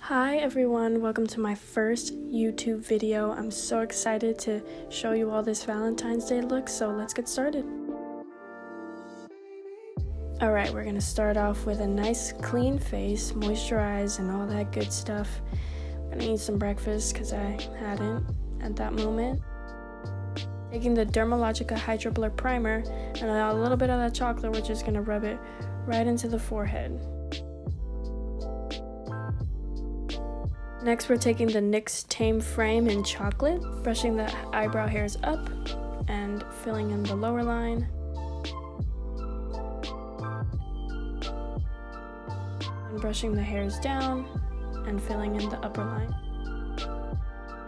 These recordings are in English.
Hi everyone, welcome to my first YouTube video. I'm so excited to show you all this Valentine's Day look, so let's get started. Alright, we're gonna start off with a nice clean face, moisturize and all that good stuff. I'm gonna eat some breakfast because I hadn't at that moment. Taking the Dermalogica Hydro Blur Primer and a little bit of that chocolate, we're just gonna rub it right into the forehead. Next, we're taking the NYX Tame Frame in Chocolate, brushing the eyebrow hairs up and filling in the lower line. And brushing the hairs down and filling in the upper line.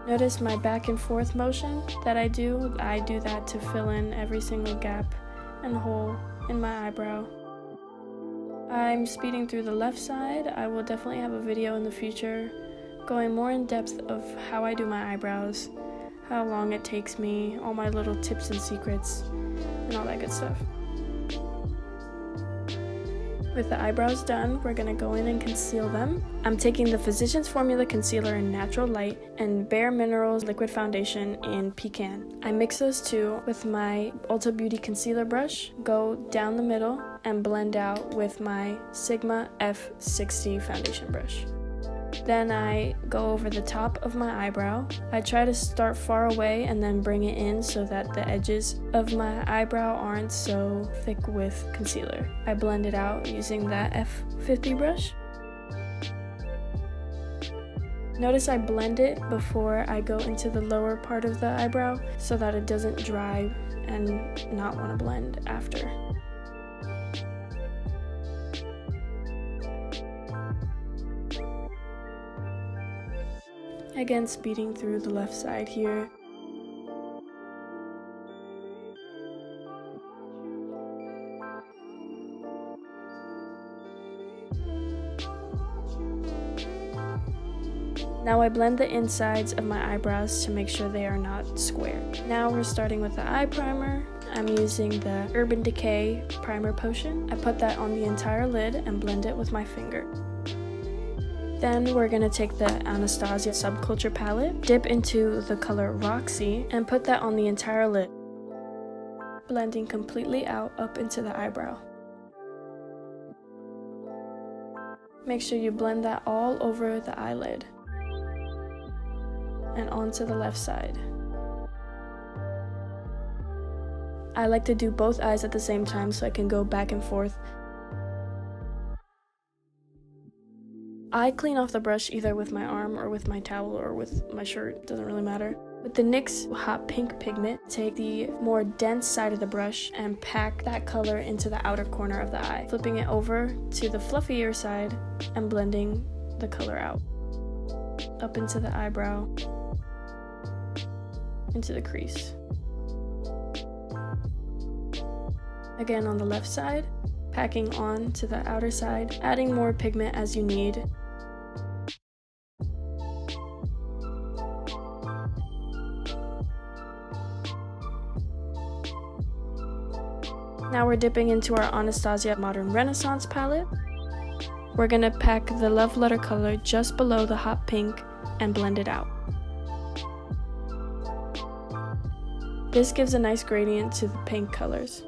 Notice my back and forth motion that I do. I do that to fill in every single gap and hole in my eyebrow. I'm speeding through the left side. I will definitely have a video in the future going more in depth of how I do my eyebrows, how long it takes me, all my little tips and secrets, and all that good stuff. With the eyebrows done, we're gonna go in and conceal them. I'm taking the Physicians Formula Concealer in Natural Light and Bare Minerals Liquid Foundation in Pecan. I mix those two with my Ulta Beauty Concealer brush, go down the middle, and blend out with my Sigma F60 foundation brush. Then I go over the top of my eyebrow. I try to start far away and then bring it in so that the edges of my eyebrow aren't so thick with concealer. I blend it out using that F50 brush. Notice I blend it before I go into the lower part of the eyebrow so that it doesn't dry and not want to blend after. Again, speeding through the left side here. Now I blend the insides of my eyebrows to make sure they are not square. Now we're starting with the eye primer. I'm using the Urban Decay Primer Potion. I put that on the entire lid and blend it with my finger. Then we're gonna take the Anastasia Subculture palette, dip into the color Roxy, and put that on the entire lid, blending completely out up into the eyebrow. Make sure you blend that all over the eyelid and onto the left side. I like to do both eyes at the same time so I can go back and forth. I clean off the brush either with my arm or with my towel or with my shirt, doesn't really matter. With the NYX Hot Pink pigment, take the more dense side of the brush and pack that color into the outer corner of the eye, flipping it over to the fluffier side and blending the color out. Up into the eyebrow, into the crease. Again on the left side, packing on to the outer side, adding more pigment as you need. Now we're dipping into our Anastasia Modern Renaissance palette. We're gonna pack the Love Letter color just below the hot pink and blend it out. This gives a nice gradient to the pink colors.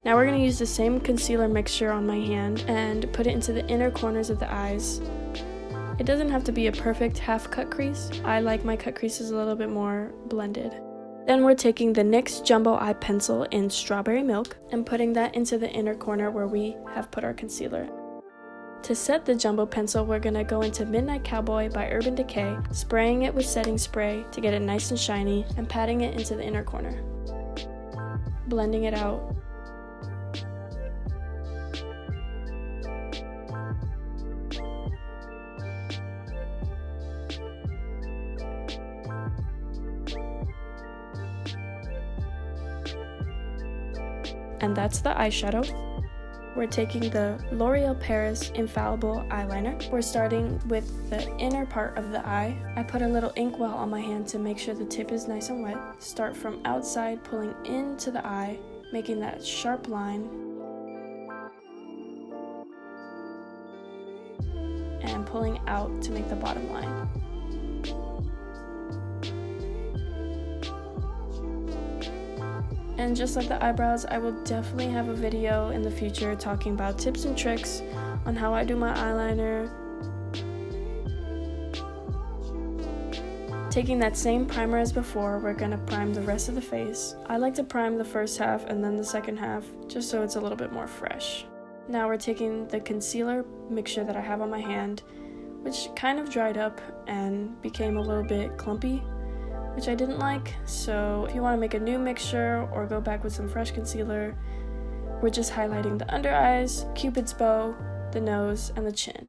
Now we're going to use the same concealer mixture on my hand and put it into the inner corners of the eyes. It doesn't have to be a perfect half cut crease. I like my cut creases a little bit more blended. Then we're taking the NYX Jumbo Eye Pencil in Strawberry Milk and putting that into the inner corner where we have put our concealer. To set the jumbo pencil, we're going to go into Midnight Cowboy by Urban Decay, spraying it with setting spray to get it nice and shiny and patting it into the inner corner. Blending it out. And that's the eyeshadow. we're taking the L'Oreal Paris Infallible eyeliner. We're starting with the inner part of the eye. I put a little inkwell on my hand to make sure the tip is nice and wet. Start from outside, pulling into the eye, making that sharp line, and pulling out to make the bottom line. And just like the eyebrows, I will definitely have a video in the future talking about tips and tricks on how I do my eyeliner. Taking that same primer as before, we're going to prime the rest of the face. I like to prime the first half and then the second half, just so it's a little bit more fresh. Now we're taking the concealer mixture that I have on my hand, which kind of dried up and became a little bit clumpy, which I didn't like. So if you want to make a new mixture or go back with some fresh concealer, we're just highlighting the under eyes, Cupid's bow, the nose, and the chin.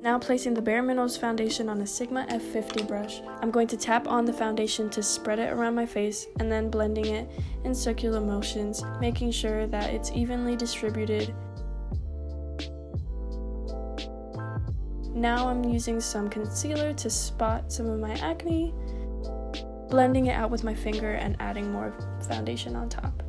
Now placing the Bare Minerals foundation on a Sigma F50 brush, I'm going to tap on the foundation to spread it around my face and then blending it in circular motions, making sure that it's evenly distributed. Now I'm using some concealer to spot some of my acne, blending it out with my finger and adding more foundation on top.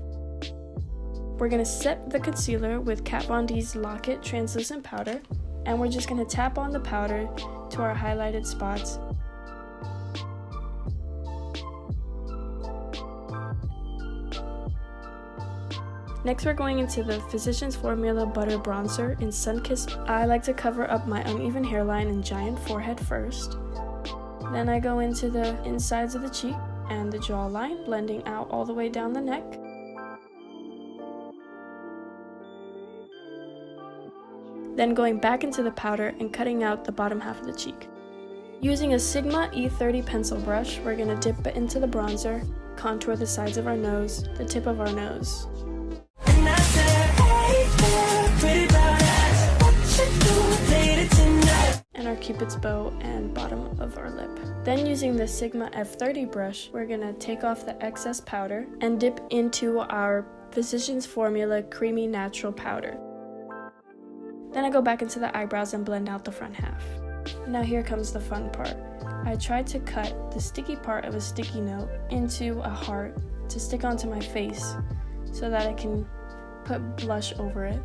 We're going to set the concealer with Kat Von D's Lock It translucent powder, and we're just going to tap on the powder to our highlighted spots. Next, we're going into the Physicians Formula Butter Bronzer in Sunkissed. I like to cover up my uneven hairline and giant forehead first. Then I go into the insides of the cheek and the jawline, blending out all the way down the neck. Then going back into the powder and cutting out the bottom half of the cheek. Using a Sigma E30 pencil brush, we're going to dip it into the bronzer, contour the sides of our nose, the tip of our nose, and our Cupid's bow and bottom of our lip. Then using the Sigma F30 brush, we're going to take off the excess powder and dip into our Physicians Formula Creamy Natural Powder. Then I go back into the eyebrows and blend out the front half. Now here comes the fun part. I tried to cut the sticky part of a sticky note into a heart to stick onto my face so that I can put blush over it.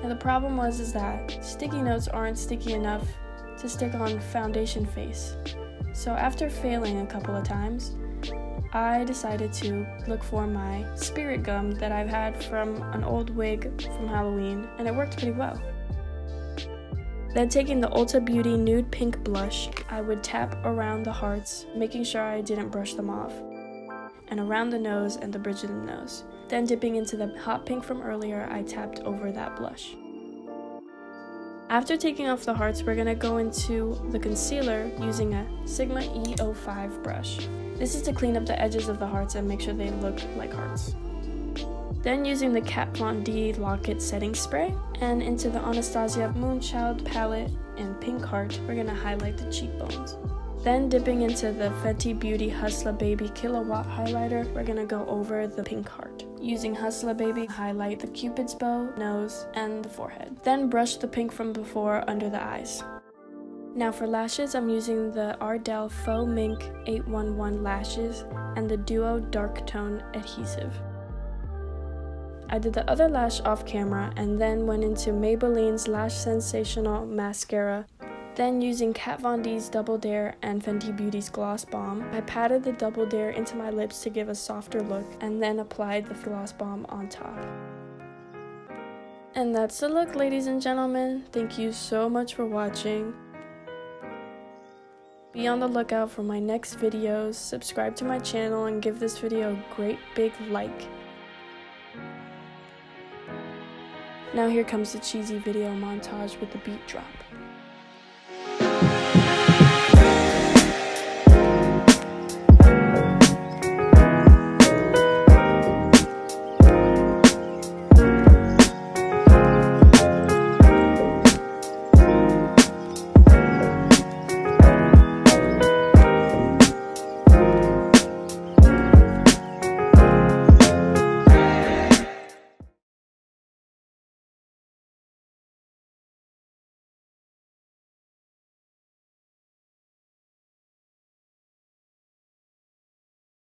Now the problem was that sticky notes aren't sticky enough to stick on foundation face. So after failing a couple of times, I decided to look for my spirit gum that I've had from an old wig from Halloween, and it worked pretty well. Then taking the Ulta Beauty Nude Pink Blush, I would tap around the hearts, making sure I didn't brush them off, and around the nose and the bridge of the nose. Then dipping into the hot pink from earlier, I tapped over that blush. After taking off the hearts, we're going to go into the concealer using a Sigma E05 brush. This is to clean up the edges of the hearts and make sure they look like hearts. Then using the Kat Von D Lock It setting spray, and into the Anastasia Moonchild palette in Pink Heart, we're going to highlight the cheekbones. Then dipping into the Fenty Beauty Hustler Baby Kilowatt highlighter, we're going to go over the Pink Heart. Using Hustler Baby, highlight the Cupid's bow, nose, and the forehead. Then brush the pink from before under the eyes. Now for lashes, I'm using the Ardell Faux Mink 811 lashes and the Duo Dark Tone adhesive. I did the other lash off camera and then went into Maybelline's Lash Sensational Mascara. Then using Kat Von D's Double Dare and Fenty Beauty's Gloss Bomb, I patted the Double Dare into my lips to give a softer look and then applied the Gloss Bomb on top. And that's the look, ladies and gentlemen. Thank you so much for watching. Be on the lookout for my next videos, subscribe to my channel, and give this video a great big like. Now here comes the cheesy video montage with the beat drop.